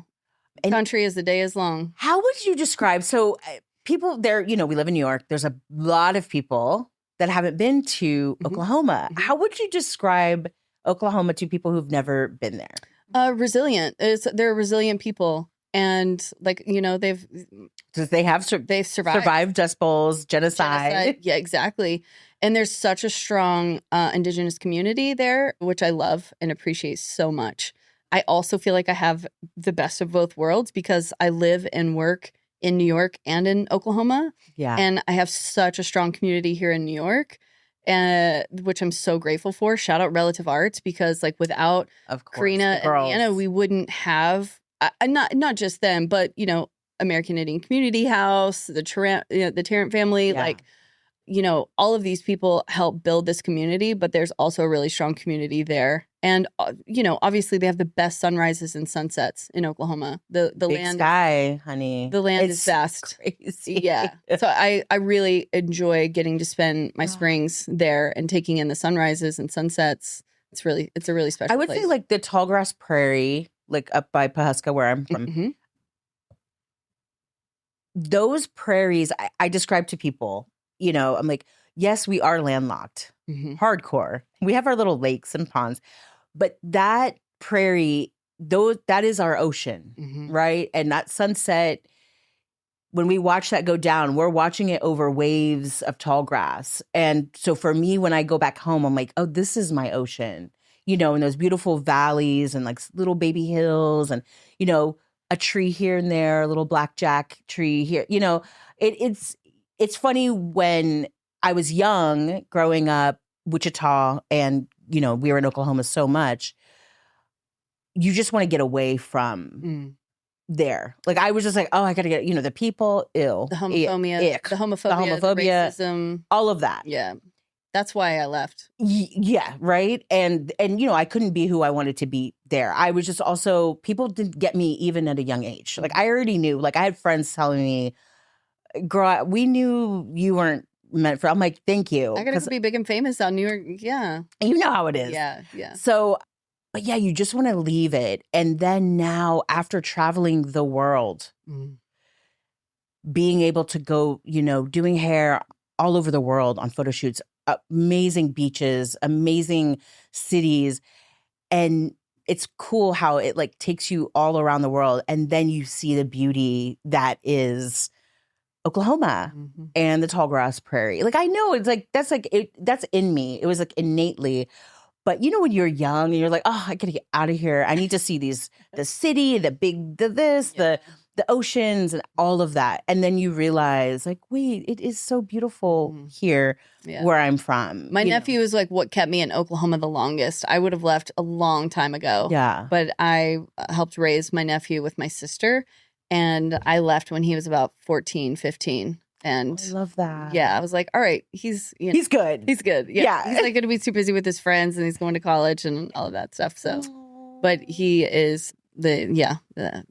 And country as the day is long. How would you describe, so people there, you know, we live in New York. There's a lot of people that haven't been to Oklahoma. How would you describe Oklahoma to people who've never been there? Resilient. They're resilient people, and like, you know, they've survived Dust Bowls, genocide. Yeah, exactly. And there's such a strong Indigenous community there, which I love and appreciate so much. I also feel like I have the best of both worlds because I live and work in New York and in Oklahoma. Yeah. And I have such a strong community here in New York, which I'm so grateful for. Shout out Relative Arts, because like without Karina and Anna, we wouldn't have, not just them, but, you know, American Indian Community House, the Tarrant family, like, you know, all of these people help build this community, but there's also a really strong community there. And, you know, obviously they have the best sunrises and sunsets in Oklahoma. The Big land sky, honey. The land is vast. Crazy. Yeah. So I really enjoy getting to spend my springs there and taking in the sunrises and sunsets. It's a really special place. I would say like the Tallgrass Prairie, like up by Pahuska where I'm from. Those prairies I describe to people, you know, I'm like, yes, we are landlocked, hardcore. We have our little lakes and ponds, but that prairie, that is our ocean, right? And that sunset, when we watch that go down, we're watching it over waves of tall grass. And so for me, when I go back home, I'm like, oh, this is my ocean, you know, and those beautiful valleys and like little baby hills and, you know, a tree here and there, a little blackjack tree here, you know, it's funny when I was young, growing up, Wichita, and, you know, we were in Oklahoma so much, you just want to get away from there. Like, I was just like, oh, I got to get, you know, the people, the homophobia, the racism, all of that. Yeah. That's why I left. Yeah, right? And you know, I couldn't be who I wanted to be there. I was just also, people didn't get me even at a young age. Like, I already knew, like, I had friends telling me, girl, we knew you weren't meant for. I'm like, thank you. I gotta be big and famous out in New York. Yeah. You know how it is. Yeah. Yeah. So, but yeah, you just want to leave it. And then now, after traveling the world, being able to go, you know, doing hair all over the world on photo shoots, amazing beaches, amazing cities. And it's cool how it like takes you all around the world, and then you see the beauty that is Oklahoma and the tall grass prairie. Like I know it's like that's in me. It was like innately. But you know when you're young and you're like, oh, I gotta get out of here. I need to see the city, the oceans and all of that. And then you realize like, wait, it is so beautiful here where I'm from. My nephew is like what kept me in Oklahoma the longest. I would have left a long time ago. Yeah. But I helped raise my nephew with my sister. And I left when he was about 14, 15. And I love that. Yeah, I was like, all right, he's good. He's good. Yeah. He's like going to be too busy with his friends and he's going to college and all of that stuff. So, but he is the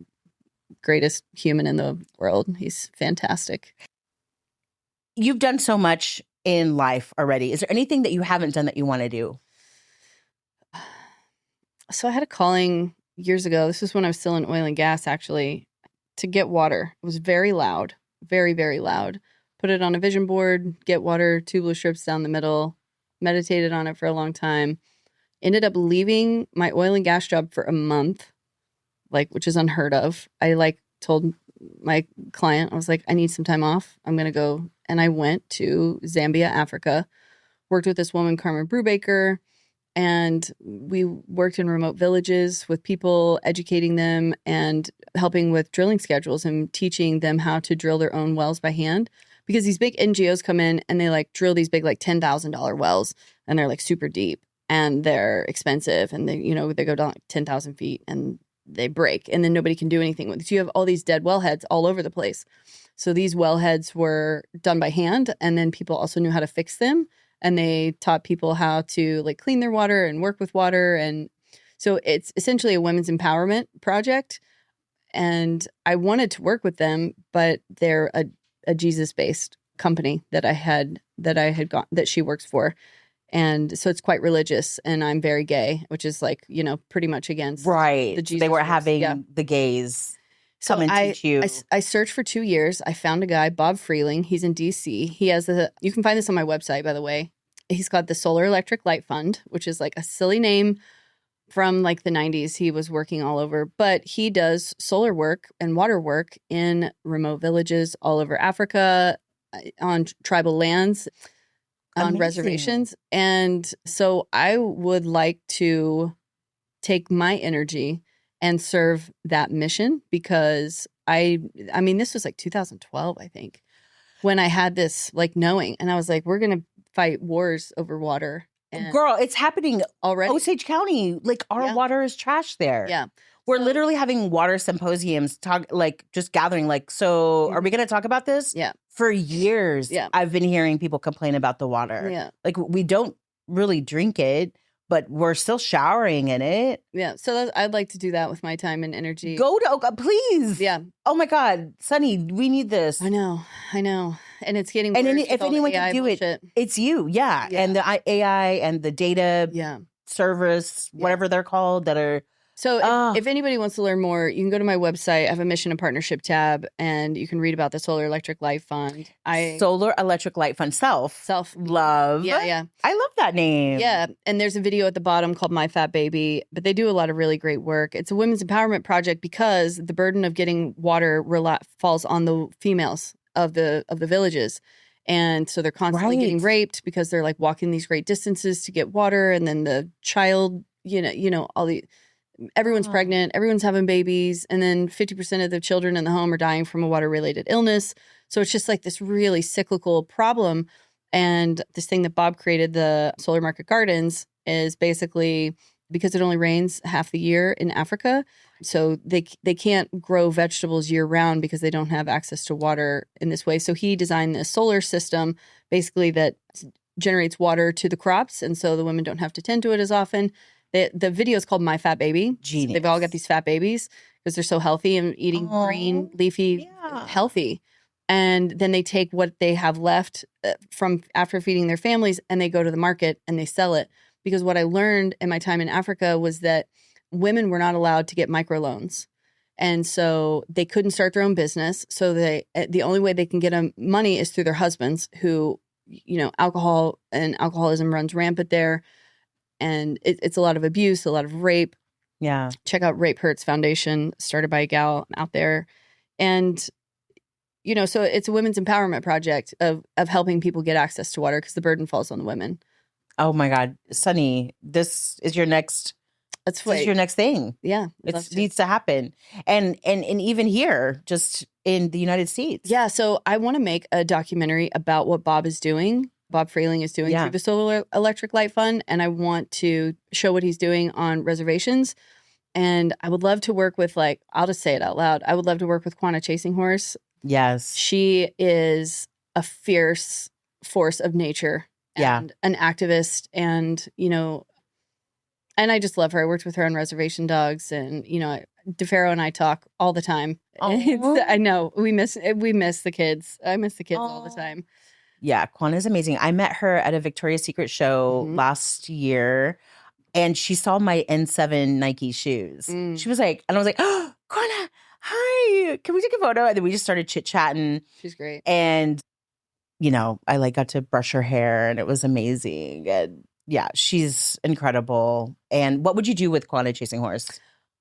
greatest human in the world. He's fantastic. You've done so much in life already. Is there anything that you haven't done that you want to do? So I had a calling years ago. This was when I was still in oil and gas, actually, to get water. It was very loud, very, very loud. Put it on a vision board, get water, tubular strips down the middle, meditated on it for a long time. Ended up leaving my oil and gas job for a month, which is unheard of. I told my client, I was like, I need some time off. I'm going to go. And I went to Zambia, Africa, worked with this woman, Carmen Brubaker, and we worked in remote villages with people, educating them and helping with drilling schedules and teaching them how to drill their own wells by hand. Because these big NGOs come in and they drill these big $10,000 wells and they're super deep and they're expensive and they go down 10,000 feet and they break and then nobody can do anything with it. So you have all these dead wellheads all over the place. So these wellheads were done by hand and then people also knew how to fix them and they taught people how to clean their water and work with water. And so it's essentially a women's empowerment project. And I wanted to work with them, but they're a Jesus-based company that she works for. And so it's quite religious and I'm very gay, which is pretty much against the Jesus. They were having the gays come and teach you. I searched for 2 years. I found a guy, Bob Freeling. He's in DC. He has you can find this on my website, by the way. He's got the Solar Electric Light Fund, which is a silly name from the 90s. He was working all over, but he does solar work and water work in remote villages all over Africa, on tribal lands, on reservations. And so I would like to take my energy and serve that mission because I mean, this was 2012, I think, when I had this knowing, and I was like, we're going to fight wars over water. And girl, it's happening already. Osage County, our water is trash there. Yeah. We're literally having water symposiums, just gathering, so are we going to talk about this? Yeah. For years, I've been hearing people complain about the water. Yeah. We don't really drink it, but we're still showering in it. Yeah. So I'd like to do that with my time and energy. Go to, please. Yeah. Oh my God, Sunny, we need this. I know. And it's getting worse. And if anyone can do it, it's you. Yeah. And the AI and the data service, whatever they're called, that are. So if anybody wants to learn more, you can go to my website. I have a mission and partnership tab, and you can read about the Solar Electric Light Fund. Solar Electric Light Fund. Self-love. Yeah. I love that name. Yeah. And there's a video at the bottom called My Fat Baby, but they do a lot of really great work. It's a women's empowerment project because the burden of getting water falls on the females of the villages. And so they're constantly getting raped because they're walking these great distances to get water. And then the child, everyone's pregnant, everyone's having babies. And then 50% of the children in the home are dying from a water related illness. So it's just this really cyclical problem. And this thing that Bob created, the Solar Market Gardens, is basically because it only rains half the year in Africa. So they can't grow vegetables year round because they don't have access to water in this way. So he designed this solar system basically that generates water to the crops. And so the women don't have to tend to it as often. The video is called My Fat Baby. Genius. They've all got these fat babies because they're so healthy and eating green, leafy, healthy. And then they take what they have left from after feeding their families and they go to the market and they sell it. Because what I learned in my time in Africa was that women were not allowed to get microloans. And so they couldn't start their own business. So the only way they can get money is through their husbands who, alcoholism runs rampant there. And it's a lot of abuse, a lot of rape. Yeah. Check out Rape Hurts Foundation, started by a gal out there. And, so it's a women's empowerment project of helping people get access to water because the burden falls on the women. Oh my God, Sunny, this is your next thing. Yeah. It needs to happen. And even here, just in the United States. Yeah. So I want to make a documentary about what Bob Frayling is doing through the Solar Electric Light Fund. And I want to show what he's doing on reservations. And I would love to work with, I'll just say it out loud. I would love to work with Quanah Chasing Horse. Yes. She is a fierce force of nature and an activist. And, and I just love her. I worked with her on Reservation Dogs. And, DeFaro and I talk all the time. I know. We miss the kids. I miss the kids all the time. Yeah. Quanah's amazing. I met her at a Victoria's Secret show last year. And she saw my N7 Nike shoes. She was like, and I was like, oh, Quanah, hi, can we take a photo? And then we just started chit-chatting. She's great. And, I got to brush her hair and it was amazing. And yeah, she's incredible. And what would you do with Quanah Chasing Horse?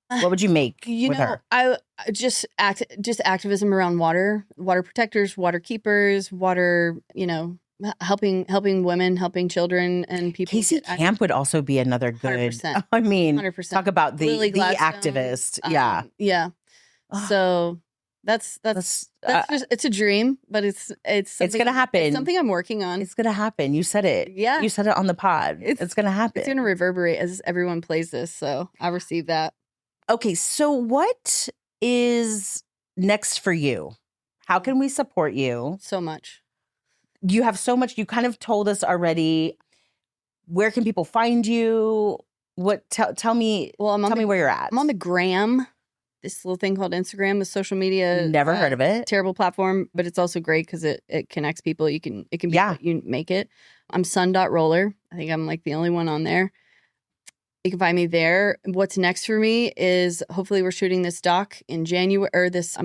What would you make with her? I just activism around water protectors, water keepers, water, helping women, helping children and people. Casey Camp would also be another good. 100%. I mean, 100%. talk about the activist. Yeah. So that's just, it's a dream, but it's gonna happen. It's something I'm working on. It's gonna happen. You said it. Yeah. You said it on the pod. It's gonna happen. It's gonna reverberate as everyone plays this. So I receive that. Okay. So what is next for you? How can we support you? So much. You have so much. You kind of told us already. Where can people find you? Tell me. Well, tell me where you're at. I'm on the gram. This little thing called Instagram, the social media. Never heard of it. Terrible platform, but it's also great because it connects people. It can be what you make it. I'm sun.roller. I think I'm the only one on there. You can find me there. What's next for me is hopefully we're shooting this doc in January, or this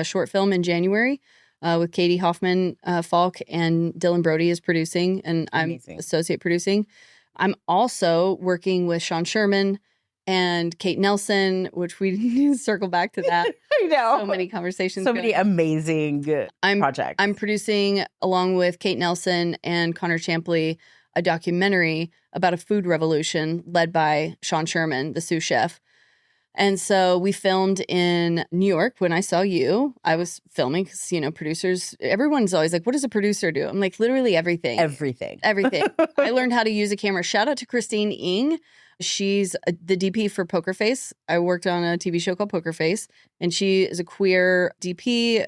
short film in January. With Katie Hoffman Falk and Dylan Brody is producing, and I'm associate producing. I'm also working with Sean Sherman and Kate Nelson, which we need to circle back to that. I know. So many conversations. So many amazing projects. I'm producing, along with Kate Nelson and Connor Champley, a documentary about a food revolution led by Sean Sherman, the sous chef. And so we filmed in New York. When I saw you, I was filming because, producers, everyone's always like, what does a producer do? I'm like, literally everything. Everything. I learned how to use a camera. Shout out to Christine Ing. She's the DP for Poker Face. I worked on a TV show called Poker Face, and she is a queer DP.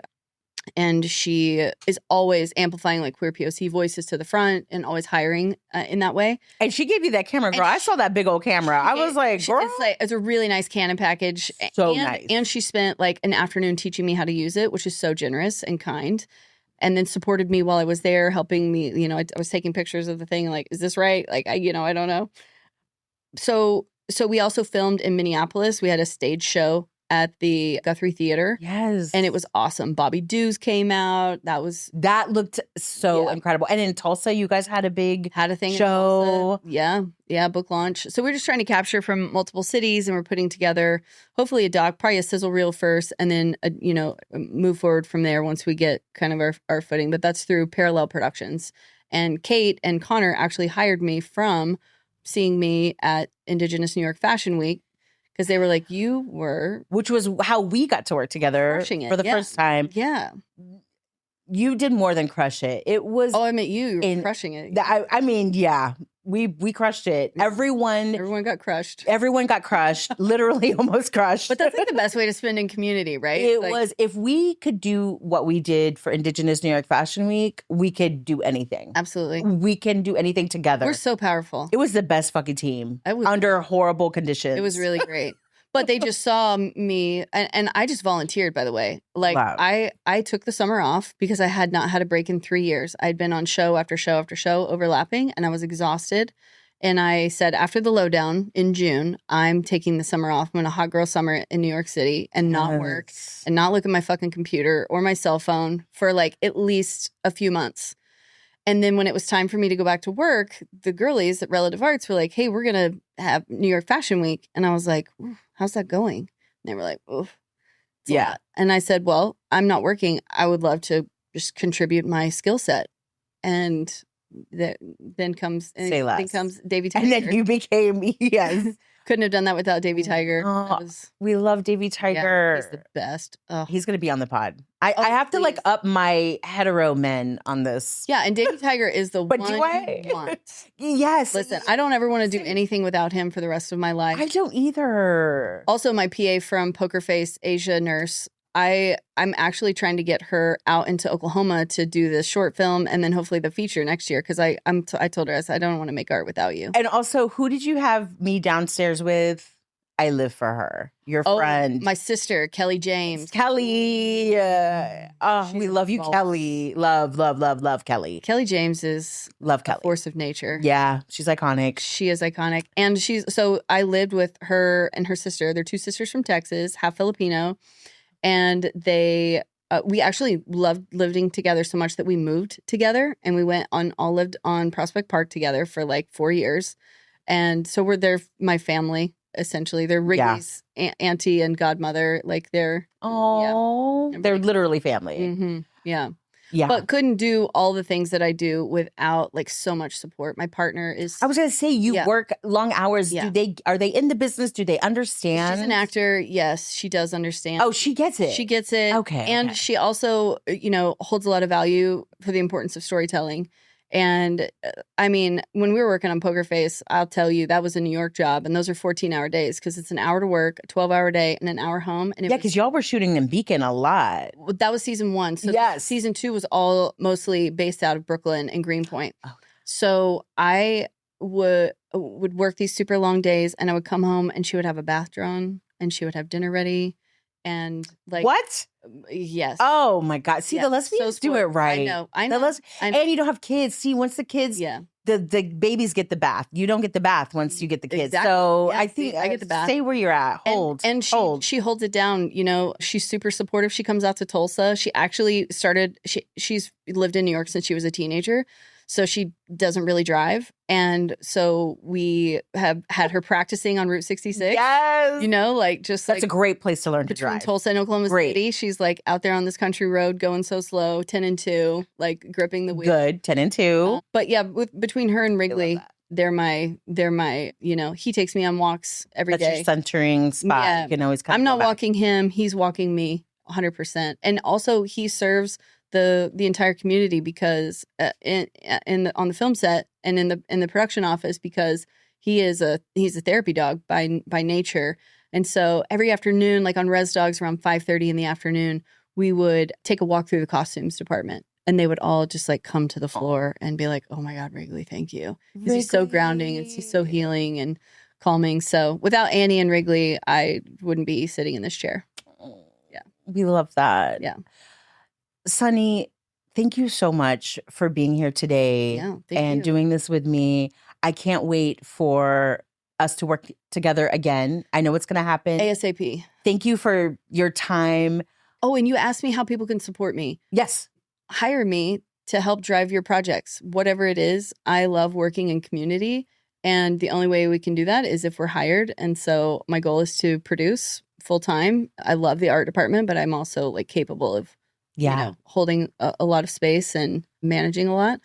And she is always amplifying queer POC voices to the front and always hiring in that way. And she gave you that camera, girl. I saw that big old camera. I was like, girl. It's a really nice Canon package. So nice. And she spent an afternoon teaching me how to use it, which is so generous and kind. And then supported me while I was there, helping me. I was taking pictures of the thing. Is this right? I don't know. So we also filmed in Minneapolis. We had a stage show at the Guthrie Theater. Yes. And it was awesome. Bobby Dews came out. That looked so incredible. And in Tulsa, you guys had a thing show. Yeah, book launch. So we're just trying to capture from multiple cities, and we're putting together hopefully a doc, probably a sizzle reel first, and then move forward from there once we get kind of our footing. But that's through Parallel Productions. And Kate and Connor actually hired me from seeing me at Indigenous New York Fashion Week. Because they were like, which was how we got to work together for the first time. Yeah. You did more than crush it. It was. Oh, I meant you were crushing it. I mean, yeah. We crushed it. Everyone got crushed. Everyone got crushed. Literally almost crushed. But that's the best way to spend in community, right? It was. If we could do what we did for Indigenous New York Fashion Week, we could do anything. Absolutely. We can do anything together. We're so powerful. It was the best fucking team under horrible conditions. It was really great. But they just saw me, and I just volunteered, by the way. Wow. I took the summer off because I had not had a break in 3 years. I'd been on show after show after show overlapping, and I was exhausted. And I said, after the Lowdown in June, I'm taking the summer off. I'm going to hot girl summer in New York City and not work and not look at my fucking computer or my cell phone for at least a few months. And then when it was time for me to go back to work, the girlies at Relative Arts were like, hey, we're going to have New York Fashion Week. And I was like, how's that going? And they were like, oof. Yeah. And I said, well, I'm not working. I would love to just contribute my skill set. And then comes Say less. Then comes Davy Tiger. And then you became, yes. Couldn't have done that without Davy Tiger. Oh, we love Davy Tiger. Yeah, he's the best. Oh. He's going to be on the pod. I have to like up my hetero men on this. Yeah, and Davy Tiger is the but one do I? you want. Yes. Listen, I don't ever want to do anything without him for the rest of my life. I don't either. Also, my PA from Poker Face, Asia Nurse, I'm actually trying to get her out into Oklahoma to do the short film and then hopefully the feature next year because I told her, I said, I don't want to make art without you. And also, who did you have me downstairs with? I live for her. Your friend. My sister, Kelly James. Kelly. We love you, Kelly. Love, love, love, love Kelly. Kelly James is love Kelly. A force of nature. Yeah, she's iconic. She is iconic. And so I lived with her and her sister. They're two sisters from Texas, half Filipino. And we actually loved living together so much that we moved together and we lived on Prospect Park together for like 4 years. And so they're my family, essentially. They're Wrigley's auntie and godmother. Like they're literally family. Mm-hmm. Yeah. Yeah. But couldn't do all the things that I do without like so much support. My partner is. I was going to say, you work long hours. Yeah. Are they in the business? Do they understand? She's an actor. Yes, she does understand. Oh, she gets it. She gets it. Okay. And she also, holds a lot of value for the importance of storytelling. And I mean, when we were working on Poker Face, I'll tell you, that was a New York job. And those are 14-hour days because it's an hour to work, a 12-hour day, and an hour home. And because y'all were shooting in Beacon a lot. That was season 1. So season 2 was all mostly based out of Brooklyn and Greenpoint. Oh. So I would work these super long days and I would come home and she would have a bath drawn and she would have dinner ready. And like what? Yes. Oh my God. See, the lesbians do it right. I know. And you don't have kids. See, once the kids, the babies get the bath. You don't get the bath once you get the kids. Exactly. So I think I get the bath. Stay where you're at. Hold. And she holds it down. She's super supportive. She comes out to Tulsa. She actually she's lived in New York since she was a teenager. So she doesn't really drive. And so we have had her practicing on Route 66. Yes. That's a great place to learn to drive. Between Tulsa and Oklahoma City. She's like out there on this country road going so slow, 10 and 2, like gripping the wheel. Good, 10 and 2. But yeah, between her and Wrigley, they're my, he takes me on walks every day. That's your centering spot. Yeah. You can always come. I'm not walking him. He's walking me 100%. And also he serves the entire community because on the film set and in the production office because he's a therapy dog by nature. And so every afternoon, like on Res Dogs around 5:30 in the afternoon, we would take a walk through the costumes department and they would all just like come to the floor and be like, "Oh my God, Wrigley, thank you." Because he's so grounding and he's so healing and calming. So without Annie and Wrigley, I wouldn't be sitting in this chair. Yeah. We love that. Yeah. Sunny, thank you so much for being here today and doing this with me. I can't wait for us to work together again. I know it's going to happen. ASAP. Thank you for your time. Oh, and you asked me how people can support me. Yes. Hire me to help drive your projects, whatever it is. I love working in community. And the only way we can do that is if we're hired. And so my goal is to produce full time. I love the art department, but I'm also like capable of holding a lot of space and managing a lot.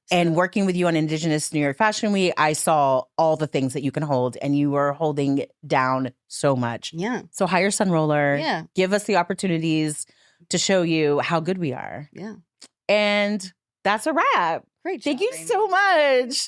So. And working with you on Indigenous New York Fashion Week, I saw all the things that you can hold and you were holding down so much. Yeah. So hire SunRoller. Yeah. Give us the opportunities to show you how good we are. Yeah. And that's a wrap. Great job, Thank you Amy. so much.